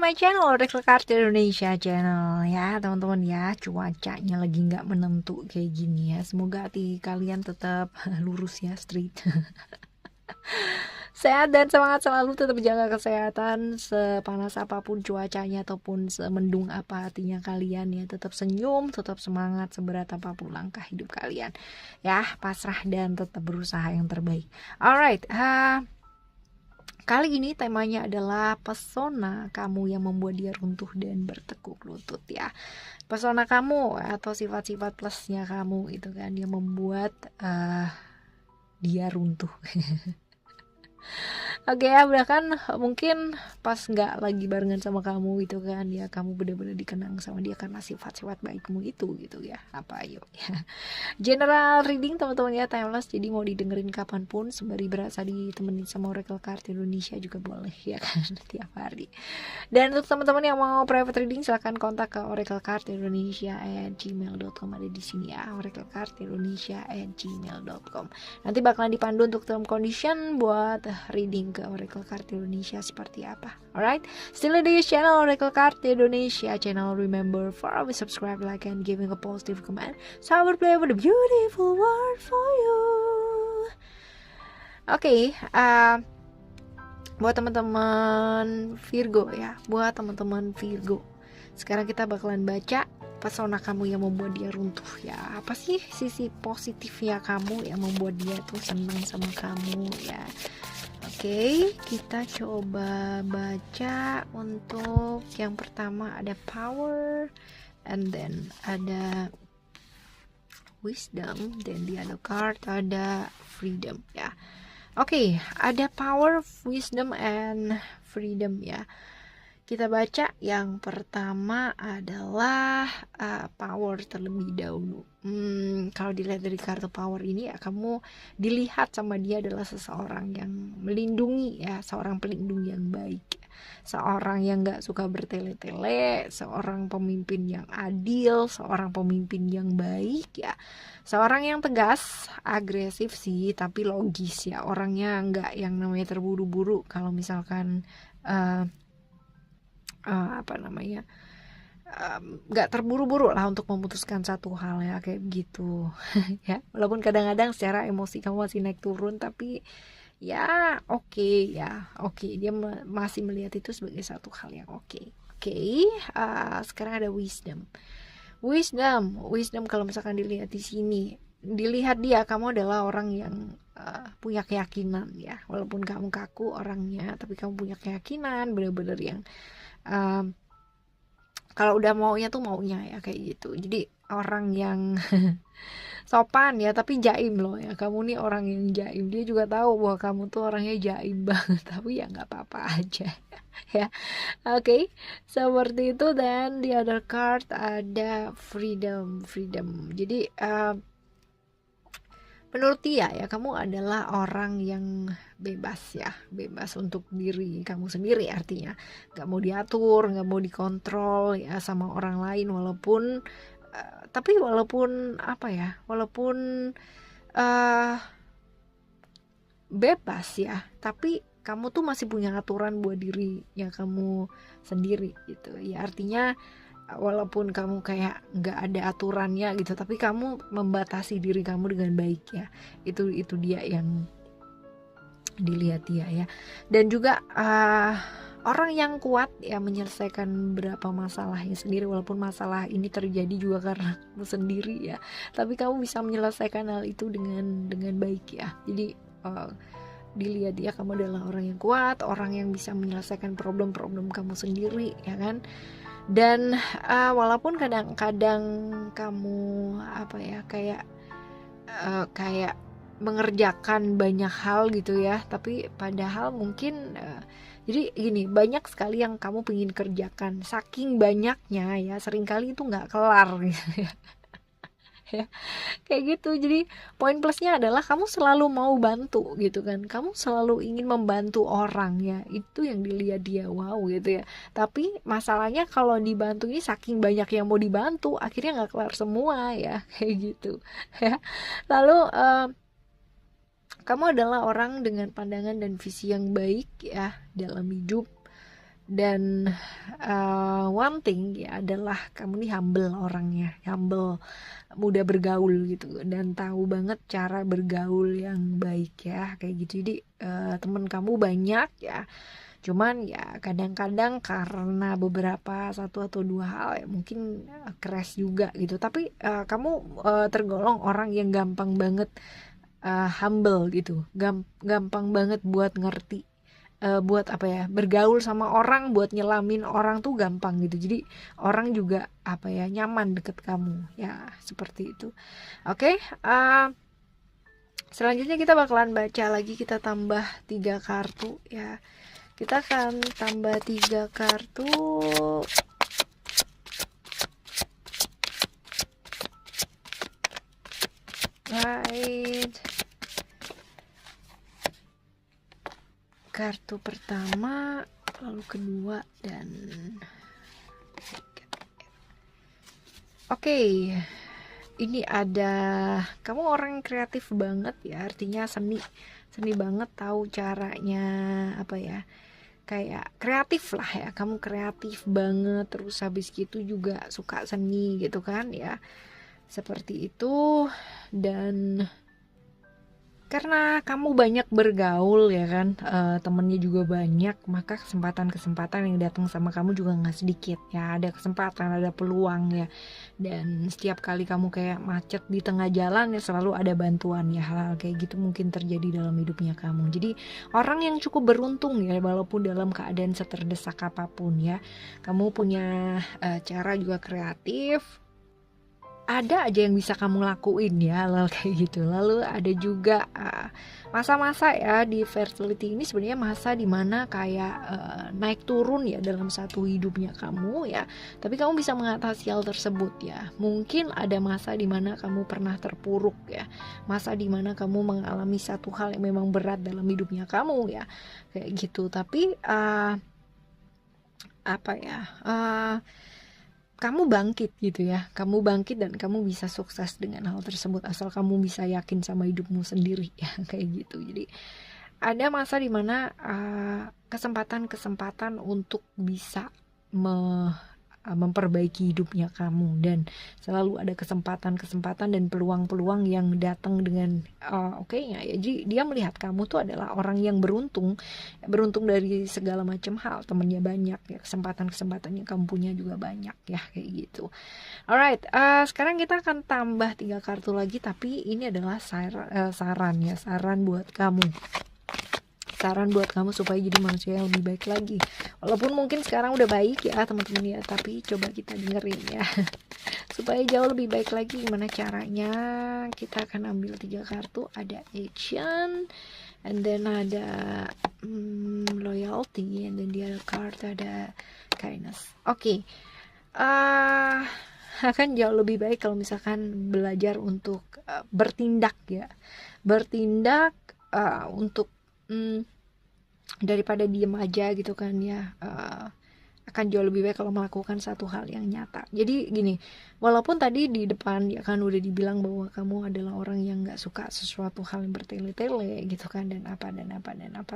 my channel, Oracle Card Indonesia channel ya teman-teman ya. Cuacanya lagi nggak menentu kayak gini ya. Semoga hati kalian tetap lurus ya, straight. Sehat dan semangat selalu, tetap jaga kesehatan sepanas apapun cuacanya ataupun semendung apa hatinya kalian ya. Tetap senyum, tetap semangat seberat apapun langkah hidup kalian. Ya, pasrah dan tetap berusaha yang terbaik. Alright, kali ini temanya adalah pesona kamu yang membuat dia runtuh dan bertekuk lutut ya. Pesona kamu atau sifat-sifat plusnya kamu itu kan yang membuat dia runtuh. Oke ya, bahkan mungkin pas nggak lagi barengan sama kamu itu kan ya, kamu benar-benar dikenang sama dia karena sifat-sifat baikmu itu gitu ya. Apa ayo ya. General reading teman-teman ya, timeless, jadi mau didengerin kapanpun sembari berasa ditemenin sama Oracle Card Indonesia juga boleh ya kan, tiap hari. Dan untuk teman-teman yang mau private reading silahkan kontak ke oraclecardindonesia@gmail.com, ada di sini ya, oraclecardindonesia@gmail.com. Nanti bakalan dipandu untuk term condition buat reading ke Oracle Card Indonesia seperti apa. Alright, still di channel Oracle Card Indonesia channel. Remember for always subscribe, like, and giving a positive comment. So I will play with a beautiful word for you. Oke, buat teman-teman Virgo ya, buat teman-teman Virgo. Sekarang kita bakalan baca pesona kamu yang membuat dia runtuh ya. Apa sih sisi positifnya kamu yang membuat dia tuh senang sama kamu ya. Oke, kita coba baca. Untuk yang pertama ada power, and then ada wisdom, dan di other card ada freedom ya. Oke, ada power, wisdom, and freedom ya. Kita baca yang pertama adalah power terlebih dahulu. Kalau dilihat dari kartu power ini ya, kamu dilihat sama dia adalah seseorang yang melindungi ya, seorang pelindung yang baik, seorang yang gak suka bertele-tele, seorang pemimpin yang adil, seorang pemimpin yang baik ya, seorang yang tegas, agresif sih tapi logis ya, orangnya gak yang namanya terburu-buru. Kalau misalkan nggak terburu-buru lah untuk memutuskan satu hal ya, kayak gitu. Ya, walaupun kadang-kadang secara emosi kamu masih naik turun, tapi ya oke, dia masih melihat itu sebagai satu hal yang oke. Sekarang ada wisdom kalau misalkan dilihat di sini, dilihat dia, kamu adalah orang yang punya keyakinan ya, walaupun kamu kaku orangnya, tapi kamu punya keyakinan bener-bener yang kalau udah maunya tuh maunya ya, kayak gitu. Jadi orang yang sopan ya, tapi jaim loh ya, kamu nih orang yang jaim. Dia juga tahu bahwa kamu tuh orangnya jaim banget, tapi ya nggak apa-apa aja ya. Oke, seperti itu. Dan di other card ada freedom. Jadi menurut dia ya, kamu adalah orang yang bebas ya, bebas untuk diri kamu sendiri, artinya gak mau diatur, gak mau dikontrol ya sama orang lain, walaupun bebas ya, tapi kamu tuh masih punya aturan buat dirinya kamu sendiri gitu ya. Artinya walaupun kamu kayak nggak ada aturannya gitu, tapi kamu membatasi diri kamu dengan baik ya. Itu dia yang dilihat dia ya. Dan juga orang yang kuat ya, menyelesaikan beberapa masalahnya sendiri, walaupun masalah ini terjadi juga karena kamu sendiri ya, tapi kamu bisa menyelesaikan hal itu dengan baik ya. Jadi dilihat dia, kamu adalah orang yang kuat, orang yang bisa menyelesaikan problem-problem kamu sendiri ya kan. Dan walaupun kadang-kadang kamu kayak mengerjakan banyak hal gitu ya, tapi padahal mungkin jadi gini, banyak sekali yang kamu pengen kerjakan, saking banyaknya ya, seringkali itu nggak kelar gitu ya. Ya, kayak gitu. Jadi poin plusnya adalah kamu selalu mau bantu gitu kan, kamu selalu ingin membantu orang ya, itu yang dilihat dia, wow gitu ya. Tapi masalahnya kalau dibantu ini saking banyak yang mau dibantu, akhirnya nggak kelar semua ya, kayak gitu ya. Lalu kamu adalah orang dengan pandangan dan visi yang baik ya dalam hidup. Dan one thing ya adalah kamu nih humble orangnya, humble, mudah bergaul gitu, dan tahu banget cara bergaul yang baik ya, kayak gitu. Jadi temen kamu banyak ya, cuman ya kadang-kadang karena beberapa satu atau dua hal ya mungkin crash juga gitu. Tapi kamu tergolong orang yang gampang banget humble gitu, gampang banget buat ngerti, buat apa ya, bergaul sama orang, buat nyelamin orang tuh gampang gitu. Jadi orang juga apa ya, nyaman deket kamu ya, seperti itu. Oke, selanjutnya kita bakalan baca lagi, kita tambah 3 kartu ya. Kita akan tambah 3 kartu. Right. Kartu pertama, lalu kedua, dan oke. Ini ada, kamu orang yang kreatif banget ya, artinya seni banget, tahu caranya apa ya, kayak kreatif lah ya, kamu kreatif banget, terus habis gitu juga suka seni gitu kan ya, seperti itu. Dan karena kamu banyak bergaul ya kan, temennya juga banyak, maka kesempatan-kesempatan yang datang sama kamu juga nggak sedikit ya. Ada kesempatan, ada peluang ya. Dan setiap kali kamu kayak macet di tengah jalan ya selalu ada bantuan ya. Hal-hal kayak gitu mungkin terjadi dalam hidupnya kamu. Jadi orang yang cukup beruntung ya, walaupun dalam keadaan seterdesak apapun ya. Kamu punya cara juga kreatif, ada aja yang bisa kamu lakuin ya, hal kayak gitu. Lalu ada juga masa-masa ya di fertility ini, sebenarnya masa dimana kayak naik turun ya dalam satu hidupnya kamu ya, tapi kamu bisa mengatasi hal tersebut ya. Mungkin ada masa dimana kamu pernah terpuruk ya, masa dimana kamu mengalami satu hal yang memang berat dalam hidupnya kamu ya, kayak gitu. Tapi apa ya, kamu bangkit gitu ya, kamu bangkit dan kamu bisa sukses dengan hal tersebut asal kamu bisa yakin sama hidupmu sendiri ya, kayak gitu. Jadi ada masa dimana kesempatan-kesempatan untuk bisa memperbaiki hidupnya kamu, dan selalu ada kesempatan-kesempatan dan peluang-peluang yang datang dengan oke-nya ya. Jadi dia melihat kamu tuh adalah orang yang beruntung dari segala macam hal, temennya banyak ya, kesempatan-kesempatan yang kamu punya juga banyak ya, kayak gitu. Alright, sekarang kita akan tambah 3 kartu lagi, tapi ini adalah saran ya, saran buat kamu supaya jadi manusia yang lebih baik lagi. Walaupun mungkin sekarang udah baik ya teman-teman ya, tapi coba kita dengerin ya supaya jauh lebih baik lagi. Gimana caranya? Kita akan ambil 3 kartu. Ada action, and then ada loyalty, and then di other card ada kindness. Oke. Akan jauh lebih baik kalau misalkan belajar untuk bertindak ya, untuk daripada diem aja gitu kan ya. Akan jauh lebih baik kalau melakukan satu hal yang nyata. Jadi gini, walaupun tadi di depan ya kan udah dibilang bahwa kamu adalah orang yang nggak suka sesuatu hal yang bertele-tele gitu kan, dan apa,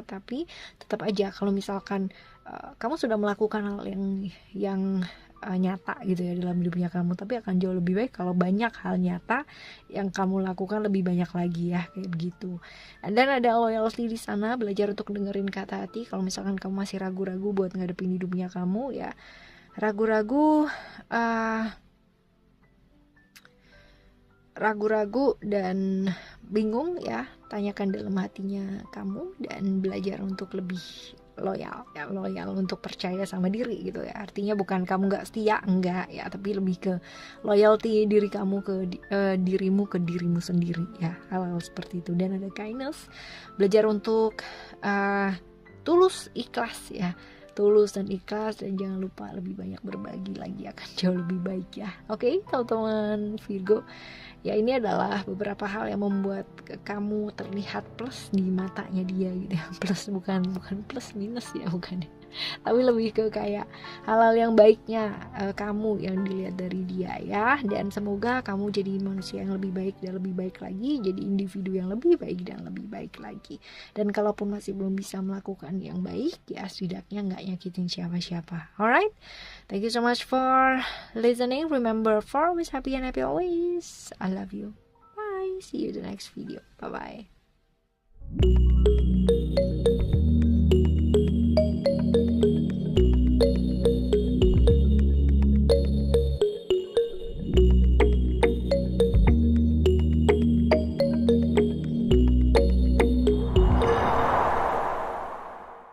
tapi tetap aja kalau misalkan kamu sudah melakukan hal yang nyata gitu ya dalam hidupnya kamu, tapi akan jauh lebih baik kalau banyak hal nyata yang kamu lakukan lebih banyak lagi ya, kayak begitu. Dan ada loyalty di sana, belajar untuk dengerin kata hati. Kalau misalkan kamu masih ragu-ragu buat ngadepin hidupnya kamu ya, ragu-ragu dan bingung ya, tanyakan dalam hatinya kamu dan belajar untuk lebih loyal untuk percaya sama diri gitu ya. Artinya bukan kamu nggak setia, enggak ya, tapi lebih ke loyalty diri kamu ke dirimu sendiri ya, hal-hal seperti itu. Dan ada kindness, belajar untuk tulus dan ikhlas, dan jangan lupa lebih banyak berbagi lagi, akan jauh lebih baik ya. Oke, teman-teman Virgo, ya ini adalah beberapa hal yang membuat kamu terlihat plus di matanya dia gitu ya. Plus bukan plus minus ya, bukan, tapi lebih ke kayak hal-hal yang baiknya kamu yang dilihat dari dia ya. Dan semoga kamu jadi manusia yang lebih baik dan lebih baik lagi, jadi individu yang lebih baik dan lebih baik lagi. Dan kalaupun masih belum bisa melakukan yang baik ya, setidaknya nggak nyakitin siapa-siapa. Alright, thank you so much for listening. Remember, for always happy and happy always. I love you. Bye. See you in the next video. Bye bye.